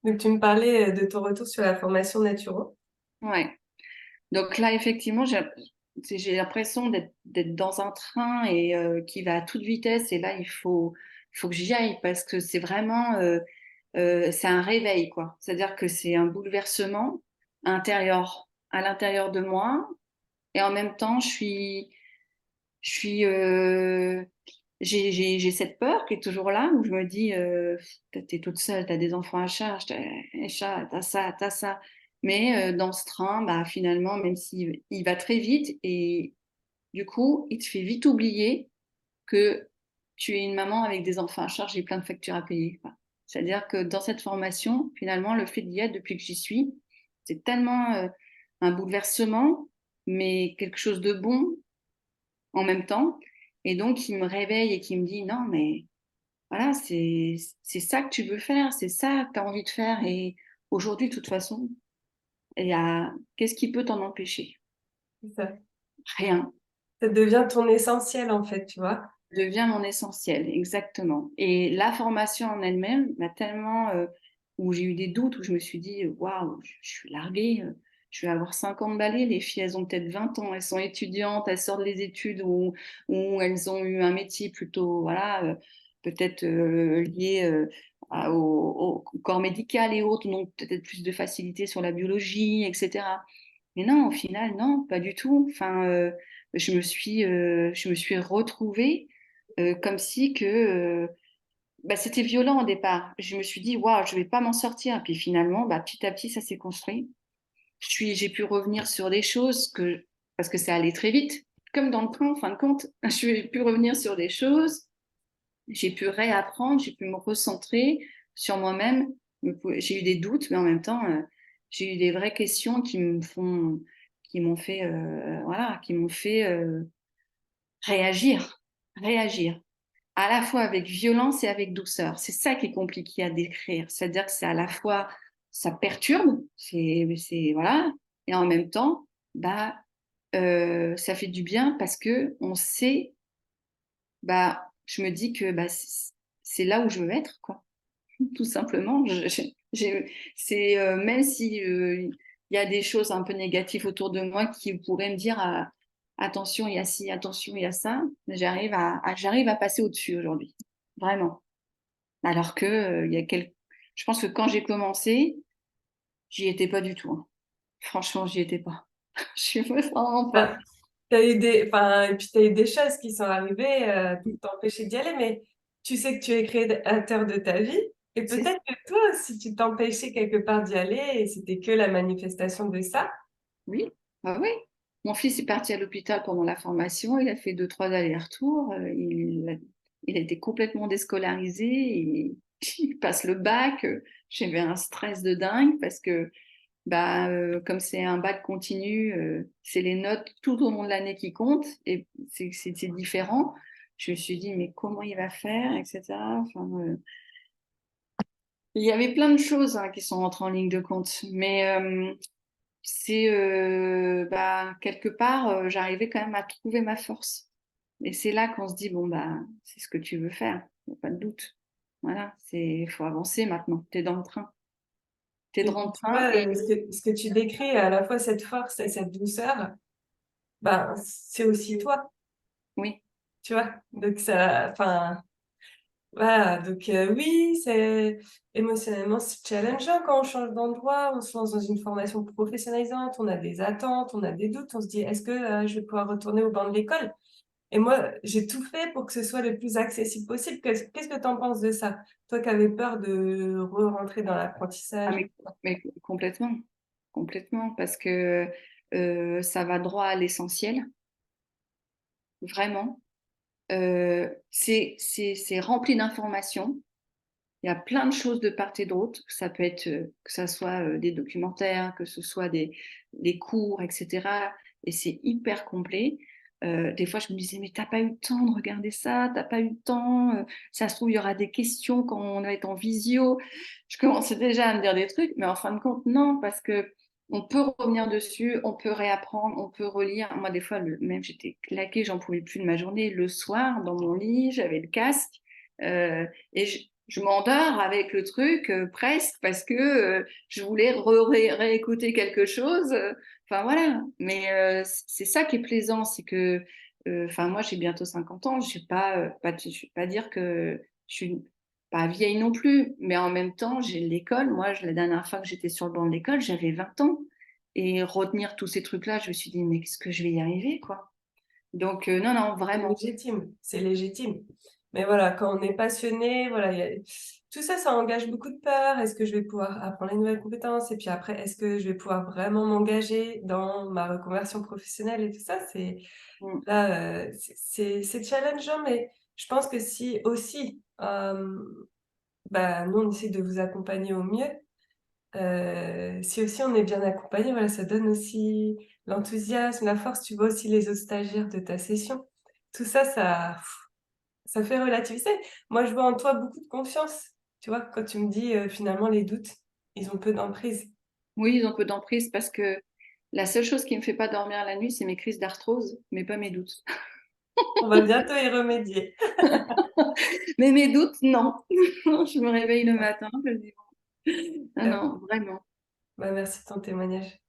Donc, tu me parlais de ton retour sur la formation naturo. Ouais. Donc là, effectivement, j'ai l'impression d'être dans un train et qui va à toute vitesse. Et là, il faut que j'y aille parce que c'est vraiment, c'est un réveil, quoi. C'est-à-dire que c'est un bouleversement intérieur, à l'intérieur de moi. Et en même temps, je suis, j'ai cette peur qui est toujours là où je me dis, t'es toute seule, t'as des enfants à charge, t'as ça, t'as ça. Mais dans ce train, bah, finalement, même s'il il va très vite et du coup, il te fait vite oublier que tu es une maman avec des enfants à charge et plein de factures à payer, quoi. C'est-à-dire que dans cette formation, finalement, le fait d'y être depuis que j'y suis, c'est tellement un bouleversement, mais quelque chose de bon en même temps. Et donc, il me réveille et qui me dit, non, mais voilà, c'est ça que tu veux faire, c'est ça que tu as envie de faire. Et aujourd'hui, de toute façon, qu'est-ce qui peut t'en empêcher? C'est ça. Rien. Ça devient ton essentiel, en fait, tu vois. Devient mon essentiel, exactement. Et la formation en elle-même m'a tellement, où j'ai eu des doutes, où je me suis dit, waouh, je suis larguée, je vais avoir 50 balais, les filles, elles ont peut-être 20 ans, elles sont étudiantes, elles sortent des études où elles ont eu un métier plutôt, voilà, peut-être lié au corps médical et autres, donc peut-être plus de facilité sur la biologie, etc. Mais non, au final, non, pas du tout. Enfin, je me suis retrouvée comme si que bah, c'était violent au départ. Je me suis dit, waouh, je vais pas m'en sortir. Puis finalement, bah, petit à petit, ça s'est construit. J'ai pu revenir sur des choses parce que ça allait très vite, comme dans le train, en fin de compte. J'ai pu revenir sur des choses, j'ai pu réapprendre, j'ai pu me recentrer sur moi-même. J'ai eu des doutes, mais en même temps, j'ai eu des vraies questions qui m'ont fait, voilà, qui m'ont fait réagir, réagir à la fois avec violence et avec douceur. C'est ça qui est compliqué à décrire. C'est-à-dire que c'est à la fois, ça perturbe, voilà, et en même temps, bah, ça fait du bien parce que on sait, bah, je me dis que bah, c'est là où je veux être, quoi. Tout simplement. C'est même si il y a des choses un peu négatives autour de moi qui pourraient me dire attention, il y a ci, attention, il y a ça. J'arrive à passer au-dessus aujourd'hui, vraiment. Alors que je pense que quand j'ai commencé, j'y étais pas du tout, hein. Franchement, j'y étais pas. Je suis vraiment pas. Enfin, t'as eu des, enfin, et puis t'as eu des choses qui sont arrivées pour t'empêcher d'y aller, mais tu sais que tu es créateur de ta vie. Et C'est peut-être que toi, si tu t'empêchais quelque part d'y aller, et c'était que la manifestation de ça. Oui, ah oui. Mon fils est parti à l'hôpital pendant la formation. Il a fait deux, trois allers-retours. Il a été complètement déscolarisé. Il passe le bac. J'avais un stress de dingue parce que, bah, comme c'est un bac continu, c'est les notes tout au long de l'année qui comptent et c'est différent. Je me suis dit, mais comment il va faire, etc. Enfin, il y avait plein de choses hein, qui sont rentrées en ligne de compte. Mais c'est bah, quelque part, j'arrivais quand même à trouver ma force. Et c'est là qu'on se dit, bon, bah, c'est ce que tu veux faire, il n'y a pas de doute. Voilà, il faut avancer maintenant. Tu es dans le train. Tu es Et dans puis, le tu train vois, et ce que tu décris, à la fois cette force et cette douceur, ben, c'est aussi toi, oui, tu vois. Donc, ça, enfin, voilà. Donc, oui, c'est émotionnellement, c'est challengeant quand on change d'endroit, on se lance dans une formation professionnalisante, on a des attentes, on a des doutes, on se dit, est-ce que je vais pouvoir retourner au banc de l'école? Et moi, j'ai tout fait pour que ce soit le plus accessible possible. Qu'est-ce que tu en penses de ça? Toi qui avais peur de re-rentrer dans ah, l'apprentissage. mais complètement, complètement, parce que ça va droit à l'essentiel, vraiment. C'est rempli d'informations. Il y a plein de choses de part et d'autre. Ça peut être que ça soit des documentaires, que ce soit des cours, etc. Et c'est hyper complet. Des fois, je me disais, mais t'as pas eu le temps de regarder ça, t'as pas eu le temps. Ça se trouve, il y aura des questions quand on va être en visio. Je commençais déjà à me dire des trucs, mais en fin de compte, non, parce que on peut revenir dessus, on peut réapprendre, on peut relire. Moi, des fois, même j'étais claquée, j'en pouvais plus de ma journée. Le soir, dans mon lit, j'avais le casque et je m'endors avec le truc presque parce que je voulais réécouter quelque chose. Enfin voilà. Mais c'est ça qui est plaisant, c'est que, enfin moi j'ai bientôt 50 ans, je vais pas dire que je suis pas vieille non plus, mais en même temps j'ai l'école. Moi, la dernière fois que j'étais sur le banc de l'école, j'avais 20 ans. Et retenir tous ces trucs-là, je me suis dit, mais est-ce que je vais y arriver, quoi? Donc, non, non, C'est vraiment. légitime, c'est légitime. Mais voilà, quand on est passionné, voilà, tout ça, ça engage beaucoup de peur. Est-ce que je vais pouvoir apprendre les nouvelles compétences? Et puis après, est-ce que je vais pouvoir vraiment m'engager dans ma reconversion professionnelle et tout ça? Mm. Là, c'est challengeant, mais je pense que si aussi, bah, nous, on essaie de vous accompagner au mieux. Si aussi on est bien accompagné, voilà, ça donne aussi l'enthousiasme, la force. Tu vois aussi les autres stagiaires de ta session. Tout ça, ça fait relativiser. Moi, je vois en toi beaucoup de confiance. Tu vois? Quand tu me dis, finalement les doutes, ils ont peu d'emprise. Oui, ils ont peu d'emprise parce que la seule chose qui me fait pas dormir la nuit, c'est mes crises d'arthrose, mais pas mes doutes. On va bientôt y remédier. Mais mes doutes, non. Je me réveille le matin, je me dis, non, Top. non, vraiment. Bah, merci de ton témoignage.